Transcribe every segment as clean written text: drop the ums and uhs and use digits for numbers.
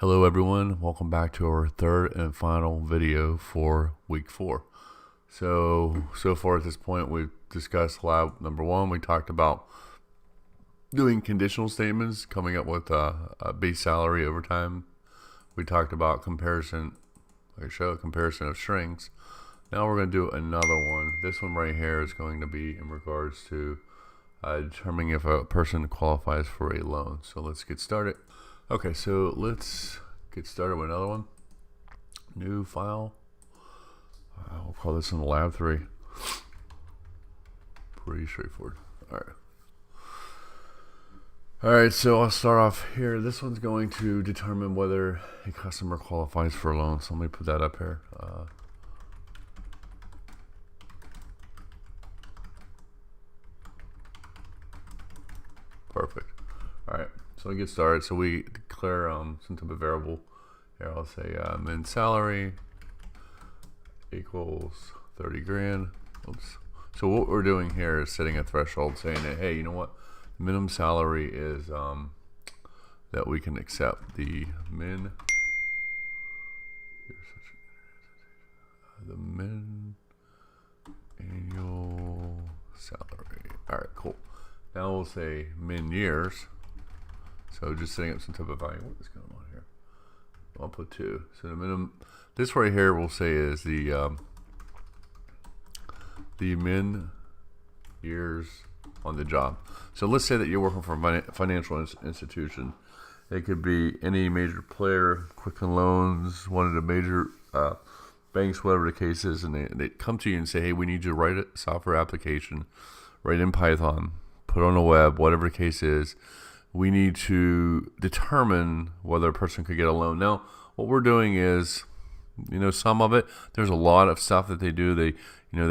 Hello everyone, welcome back to our third and final video for week 4. So far at this point we've discussed lab number 1. We talked about doing conditional statements, coming up with a base salary over time. We talked about comparison of strings. Now we're going to do another one. This one right here is going to be in regards to determining if a person qualifies for a loan. So let's get started. Okay, so let's get started with another one. New file. We'll call this one Lab 3. Pretty straightforward. Alright, so I'll start off here. This one's going to determine whether a customer qualifies for a loan. So let me put that up here. Perfect. Alright, so we get started. So we declare some type of variable. Here I'll say min salary equals 30 grand. Oops. So what we're doing here is setting a threshold saying that, hey, you know what? Minimum salary is that we can accept the min annual salary. Alright, cool. Now we'll say min years. So just setting up some type of value. What is going on here? I'll put 2. So the minimum, this right here we'll say is the min years on the job. So let's say that you're working for a financial institution. It could be any major player, Quicken Loans, one of the major banks, whatever the case is, and they come to you and say, hey, we need you to write a software application, write in Python, put it on the web, whatever the case is. We need to determine whether a person could get a loan. Now, what we're doing is, some of it, there's a lot of stuff that they do. They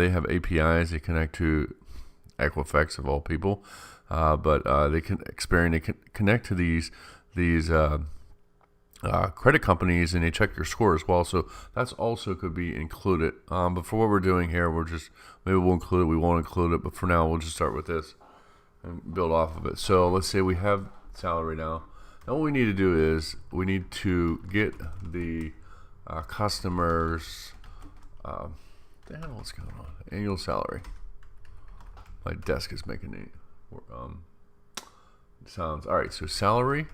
have APIs. They connect to Equifax of all people, but they can connect to these credit companies, and they check your score as well. So that's also could be included. But for what we're doing here, maybe we'll include it. We won't include it, but for now, we'll just start with this and build off of it. So let's say we have salary now. Now what we need to do is we need to get the customers what's going on? Annual salary. My desk is making sounds. Alright, so salary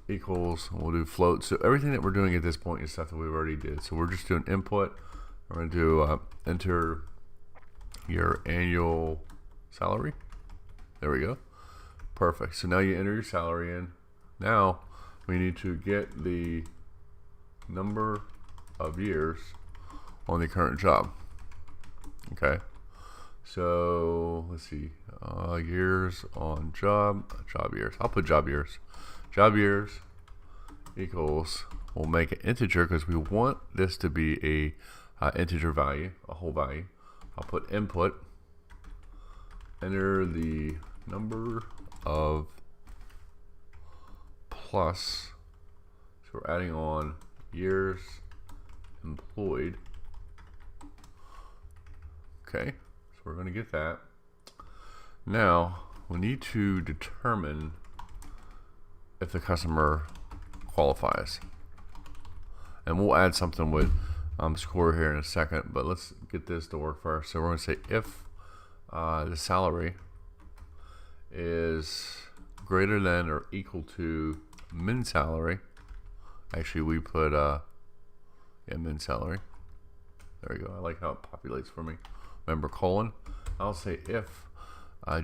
equals, we'll do float. So everything that we're doing at this point is stuff that we've already did. So we're just doing input. We're going to do enter your annual salary. There we go. Perfect. So now you enter your salary in. Now we need to get the number of years on the current job. Okay. So let's see. Years on job years. I'll put job years. Job years equals, we'll make it integer because we want this to be a integer value, a whole value. I'll put input. Enter the number of plus, so we're adding on years employed. Okay, so we're going to get that. Now we need to determine if the customer qualifies, and we'll add something with score here in a second, but let's get this to work first. So we're going to say if the salary is greater than or equal to min salary. Actually, we put min salary. There we go. I like how it populates for me. Remember colon. I'll say if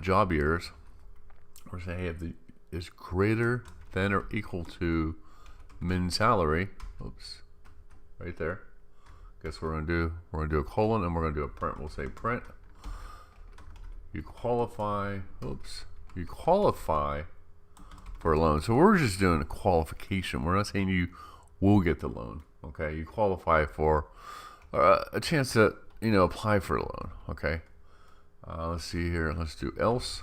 job years. We're saying hey, if is greater than or equal to min salary. Oops, right there. Guess what we're gonna do? We're gonna do a colon and we're gonna do a print. We'll say print. You qualify. Oops. You qualify for a loan. So we're just doing a qualification. We're not saying you will get the loan. Okay. You qualify for a chance to apply for a loan. Okay. Let's see here. Let's do else,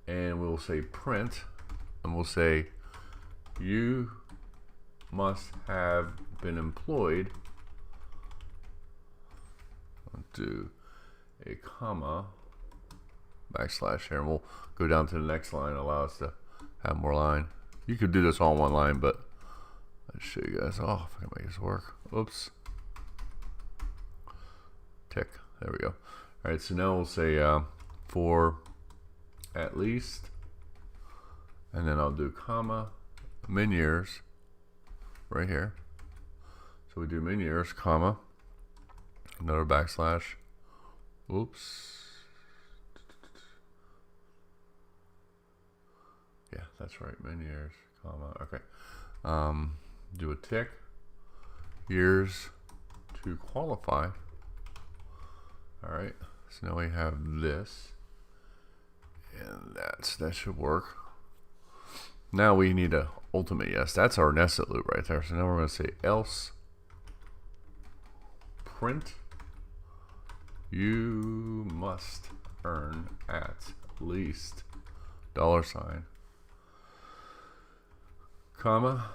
and we'll say print, and we'll say you must have been employed. I'll do a comma backslash here, and we'll go down to the next line, allow us to have more line. You could do this all in one line, but I'll show you guys. Oh, if I can make this work. Oops. Tick. There we go. All right, so now we'll say for at least, and then I'll do comma, min years, right here. So we do min years, comma, another backslash. Oops. Yeah, that's right, min years, comma, okay. Do a tick, years to qualify. All right, so now we have this, and that should work. Now we need a ultimate yes. That's our nested loop right there. So now we're going to say else print you must earn at least $, comma,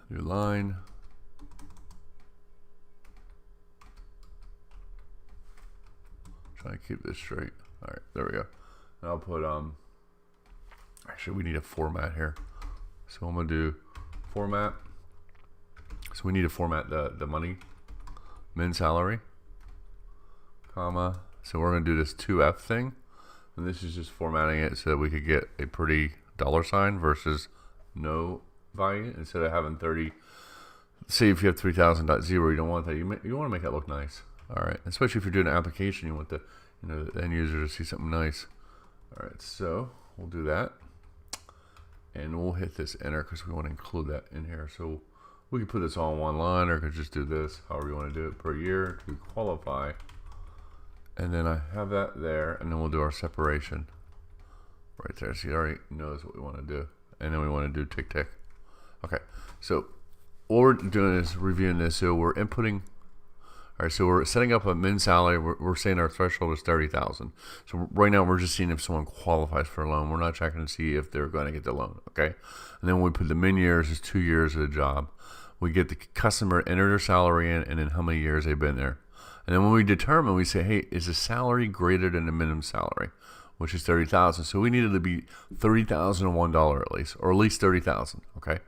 new line, try to keep this straight. All right, there we go. And I'll put actually we need a format here, so I'm gonna do format. So we need to format the money, min salary, comma. So we're gonna do this 2F thing, and this is just formatting it so that we could get a pretty $sign versus no value instead of having 30. Say if you have 3000.0, you don't want that. You want to make that look nice. All right, especially if you're doing an application, you want the the end user to see something nice. All right, so we'll do that, and we'll hit this enter because we want to include that in here. So we can put this all in one line, or could just do this, however you want to do it, per year to qualify. And then I have that there, and then we'll do our separation right there. So he already knows what we want to do. And then we want to do tick tick. Okay, so what we're doing is reviewing this. So we're inputting. All right, so we're setting up a min salary. We're saying our threshold is 30,000. So right now we're just seeing if someone qualifies for a loan. We're not checking to see if they're going to get the loan. Okay, and then when we put the min years is 2 years of the job. We get the customer enter their salary in, and then how many years they've been there. And then when we determine, we say, hey, is the salary greater than the minimum salary, which is 30,000? So we needed to be $30,001 at least, or at least 30,000. Okay.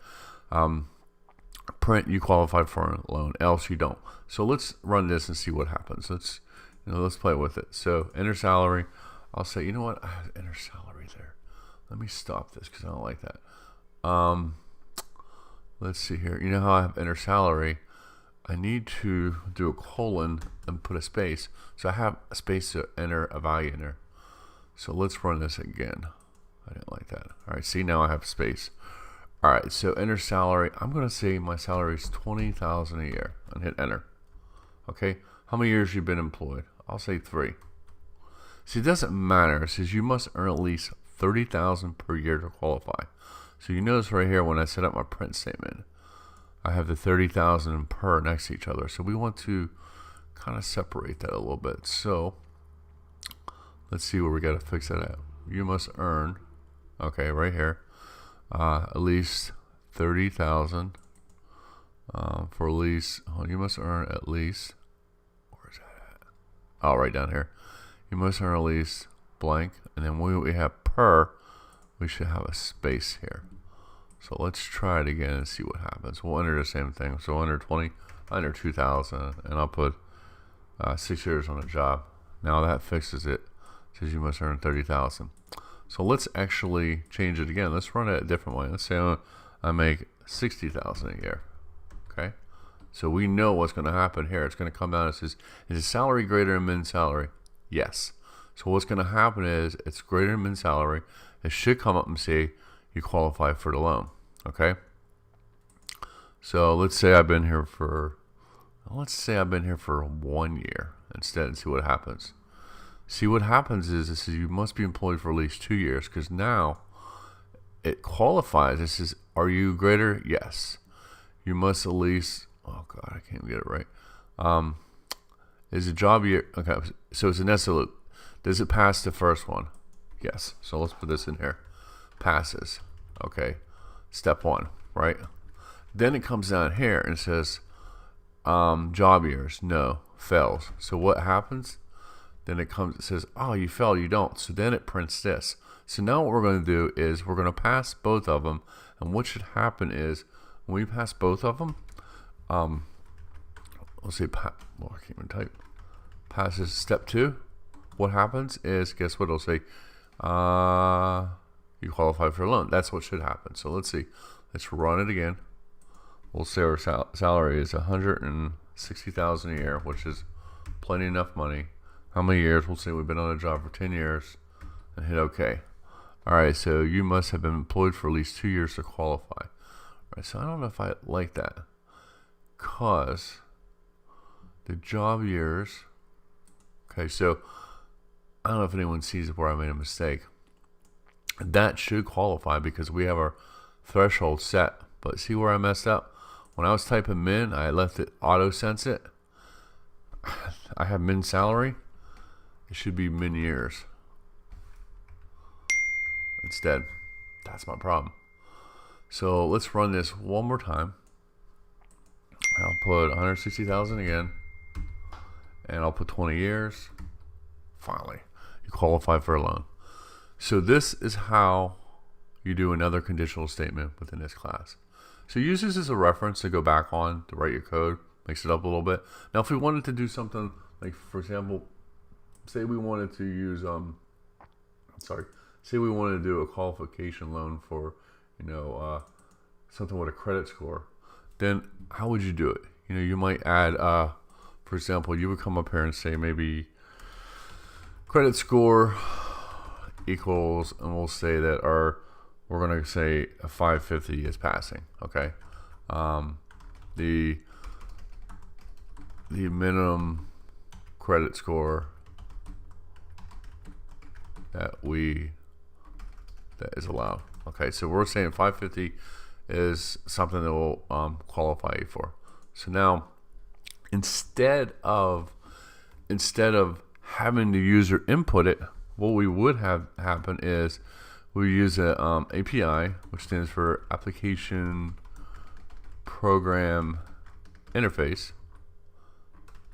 Print, you qualify for a loan, else you don't. So let's run this and see what happens. Let's play with it. So enter salary. I'll say, you know what? I have enter salary there. Let me stop this because I don't like that. Let's see here. You know how I have enter salary? I need to do a colon and put a space. So I have a space to enter a value in there. So let's run this again. I didn't like that. All right, see, now I have space. All right, so enter salary. I'm going to say my salary is $20,000 a year and hit enter. Okay, how many years you've been employed? I'll say 3. See, it doesn't matter. It says you must earn at least $30,000 per year to qualify. So you notice right here when I set up my print statement, I have the 30,000 per next to each other. So we want to kind of separate that a little bit. So let's see where we got to fix that at. You must earn, okay, right here, at least 30,000 for at least. Oh, you must earn at least. Where's that at? Oh, right down here. You must earn at least blank, and then we have per. We should have a space here. So let's try it again and see what happens. We'll enter the same thing. So enter 20, enter 2,000, and I'll put 6 years on the job. Now that fixes it. It says you must earn 30,000. So let's actually change it again. Let's run it a different way. Let's say I make 60,000 a year. Okay. So we know what's going to happen here. It's going to come down and says, is the salary greater than min salary? Yes. So what's going to happen is it's greater than min salary. It should come up and say you qualify for the loan. Okay. So let's say I've been here for 1 year instead and see what happens. See what happens is this is you must be employed for at least 2 years, because now it qualifies. This is, are you greater? Yes. You must at least, oh God, I can't even get it right. Is a job year, okay, so it's a nested loop. Does it pass the first one? Yes. So let's put this in here. Passes. Okay. Step 1, right? Then it comes down here and says job years. No. Fails. So what happens? Then it says, oh, you failed, you don't. So then it prints this. So now what we're going to do is we're going to pass both of them, and what should happen is when we pass both of them, let's see, I can't even type. Passes step 2. What happens is, guess what it'll say? You qualify for a loan. That's what should happen. So let's see. Let's run it again. We'll say our salary is $160,000 a year, which is plenty enough money. How many years? We'll say we've been on a job for 10 years, and hit OK. All right. So you must have been employed for at least 2 years to qualify. All right. So I don't know if I like that, because the job years. Okay. So I don't know if anyone sees where I made a mistake. That should qualify because we have our threshold set. But see where I messed up? When I was typing min, I left it auto sense it. I have min salary. It should be min years instead. That's my problem. So let's run this one more time. I'll put 160,000 again, and I'll put 20 years. Finally, you qualify for a loan. So this is how you do another conditional statement within this class. So use this as a reference to go back on to write your code, mix it up a little bit. Now, if we wanted to do something like, for example, say we wanted to use, say we wanted to do a qualification loan for, something with a credit score, then how would you do it? You might add, for example, you would come up here and say maybe credit score equals, and we'll say that we're going to say a 550 is passing. Okay. The minimum credit score that is allowed. Okay. So we're saying 550 is something that will qualify you for. So now, instead of having the user input it, what we would have happen is we use a API, which stands for Application Program Interface,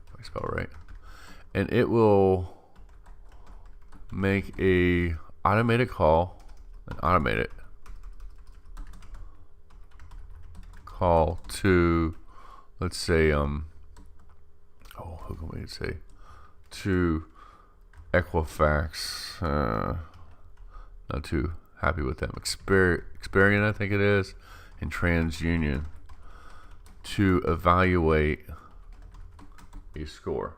if I spell it right, and it will make a automated call, call to, let's say, who can we say, to Equifax, not too happy with them, Experian I think it is, and TransUnion, to evaluate a score.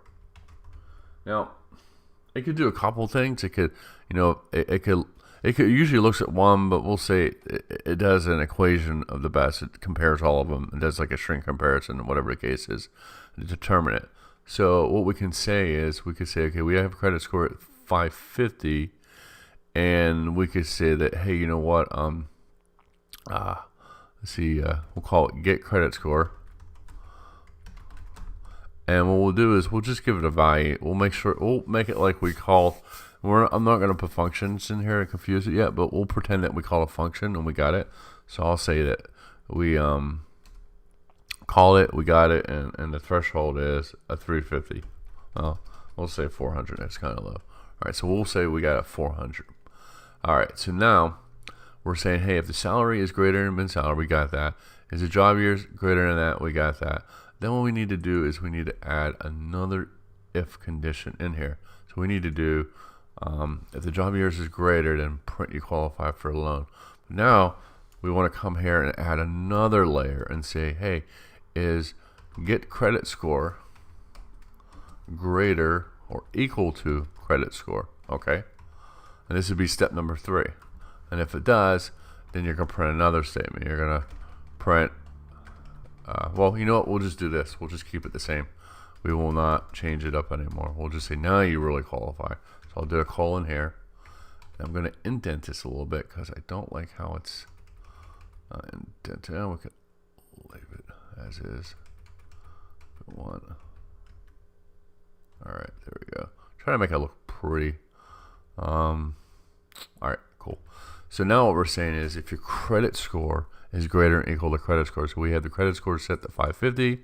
Now, it could do a couple things. It could, it could usually looks at one, but we'll say it does an equation of the best. It compares all of them and does like a string comparison, whatever the case is, to determine it. So what we can say is, we could say, okay, we have a credit score at 550, and we could say that, hey, you know what? Let's see, we'll call it get credit score, and what we'll do is we'll just give it a value. We'll make it like we call. I'm not going to put functions in here and confuse it yet, but we'll pretend that we call a function and we got it. So I'll say that we call it, we got it, and the threshold is a 350. Well, we'll say 400. That's kind of low. All right, so we'll say we got a 400. All right, so now we're saying, hey, if the salary is greater than min salary, we got that. Is the job years greater than that? We got that. Then what we need to do is we need to add another if condition in here. So we need to do, if the job years is greater, then print you qualify for a loan. But now we want to come here and add another layer and say, hey, is get credit score greater or equal to credit score? Okay. And this would be step number 3. And if it does, then you're going to print another statement. You're going to print, well, you know what? We'll just do this. We'll just keep it the same. We will not change it up anymore. We'll just say, now you really qualify. So I'll do a colon here. I'm going to indent this a little bit because I don't like how it's indented. We can leave it as is. All right, there we go. Try to make it look pretty. All right, cool. So now what we're saying is, if your credit score is greater than or equal to credit score, so we have the credit score set to 550,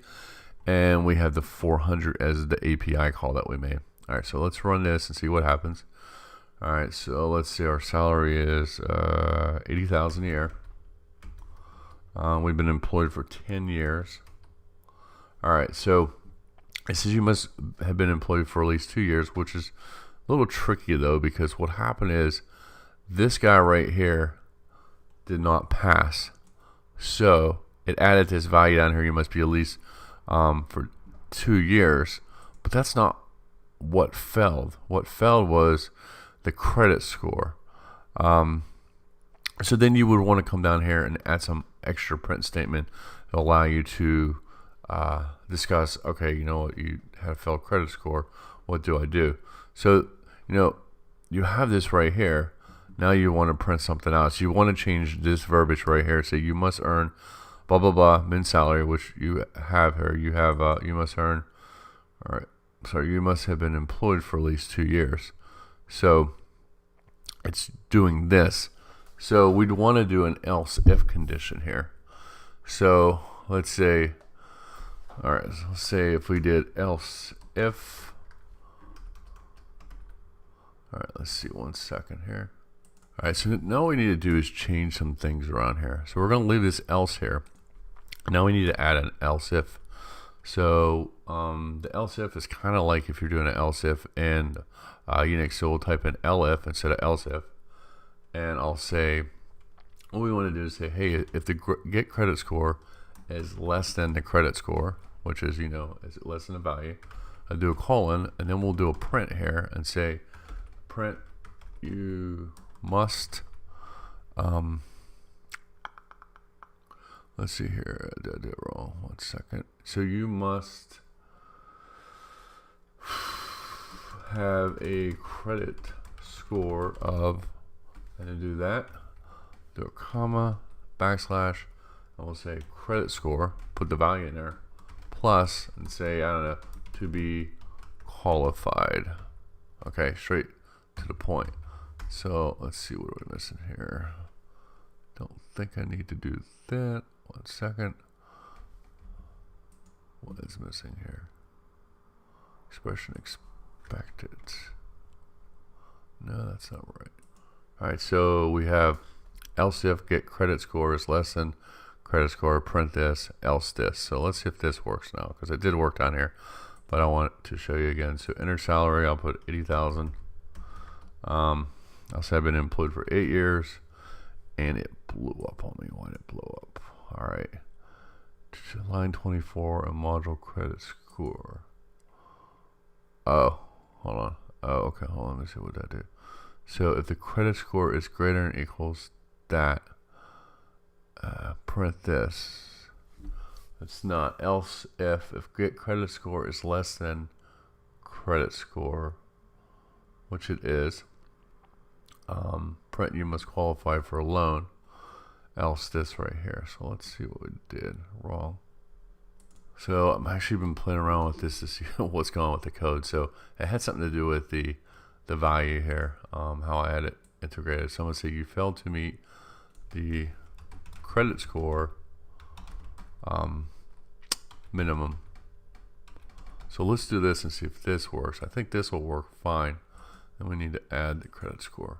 and we have the 400 as the API call that we made. All right, so let's run this and see what happens. All right, so let's see, our salary is $80,000 a year. We've been employed for 10 years. All right, so it says you must have been employed for at least 2 years, which is a little tricky though, because what happened is this guy right here did not pass. So it added this value down here. You must be at least for 2 years, but that's not what failed. What failed was the credit score. So then you would want to come down here and add some extra print statement to allow you to discuss, okay, you know what, you had a failed credit score, what do I do? So, you know, you have this right here. Now you want to print something else. You want to change this verbiage right here. Say you must earn blah blah blah min salary, which you have here. You have you must earn, all right, sorry, you must have been employed for at least 2 years. So it's doing this. So we'd want to do an else if condition here. So let's say, all right, so let's say if we did else if, all right, let's see 1 second here. All right, so now what we need to do is change some things around here. So we're going to leave this else here. Now we need to add an else if. So the else if is kind of like if you're doing an else if in Unix. So we'll type in elif instead of else if. And I'll say, what we want to do is say, hey, if the get credit score is less than the credit score, which is, you know, is less than the value, I'll do a colon, and then we'll do a print here and say, print you must, let's see here, I did it wrong, 1 second. So you must have a credit score of, and then do that, do a comma, backslash, and we'll say credit score, put the value in there, plus, and say, I don't know, to be qualified. Okay, straight to the point. So let's see, what are we missing here? Don't think I need to do that. 1 second. What is missing here? Expression expected. No, that's not right. All right, so we have else if get credit score is less than credit score, print this, else this. So let's see if this works now, because it did work down here, but I want to show you again. So enter salary, I'll put 80,000. I'll say I've been employed for 8 years, and it blew up on me. Why did it blow up? All right, line 24, a module credit score. Oh, hold on. Oh, okay, hold on. Let me see what that do. So if the credit score is greater than or equals that, print this. It's not else if get credit score is less than credit score, which it is, print you must qualify for a loan, else this right here. So let's see what we did wrong. So I've actually been playing around with this to see what's going on with the code. So it had something to do with the value here, how I had it integrated. Someone said you failed to meet the credit score minimum. So let's do this and see if this works. I think this will work fine. Then we need to add the credit score.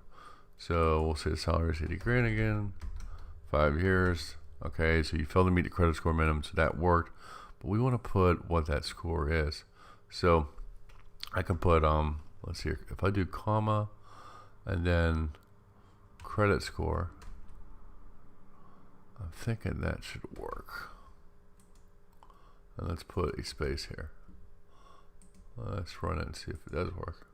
So we'll say the salary is 80 grand again, 5 years. Okay, so you failed to meet the credit score minimum, so that worked. But we want to put what that score is. So I can put let's see, if I do comma and then credit score, I'm thinking that should work. And let's put a space here. Let's run it and see if it does work.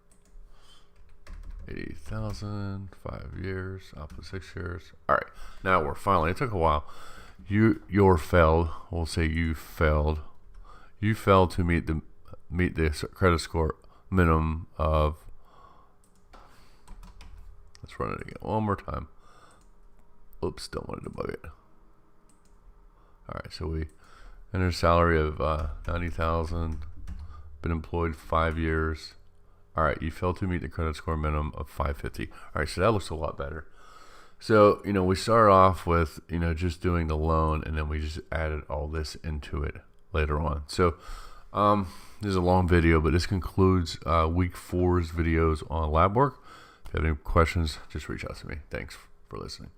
80,000, 5 years, I'll put 6 years. All right, now we're finally, it took a while. You're failed, we'll say you failed. You failed to meet the credit score minimum of, let's run it again one more time. Oops, don't want to debug it. All right, so we enter salary of 90,000, been employed 5 years. All right, you failed to meet the credit score minimum of 550. All right, so that looks a lot better. So, you know, we started off with, you know, just doing the loan, and then we just added all this into it later on. So this is a long video, but this concludes week 4's videos on lab work. If If you have any questions, just reach out to me. Thanks for listening.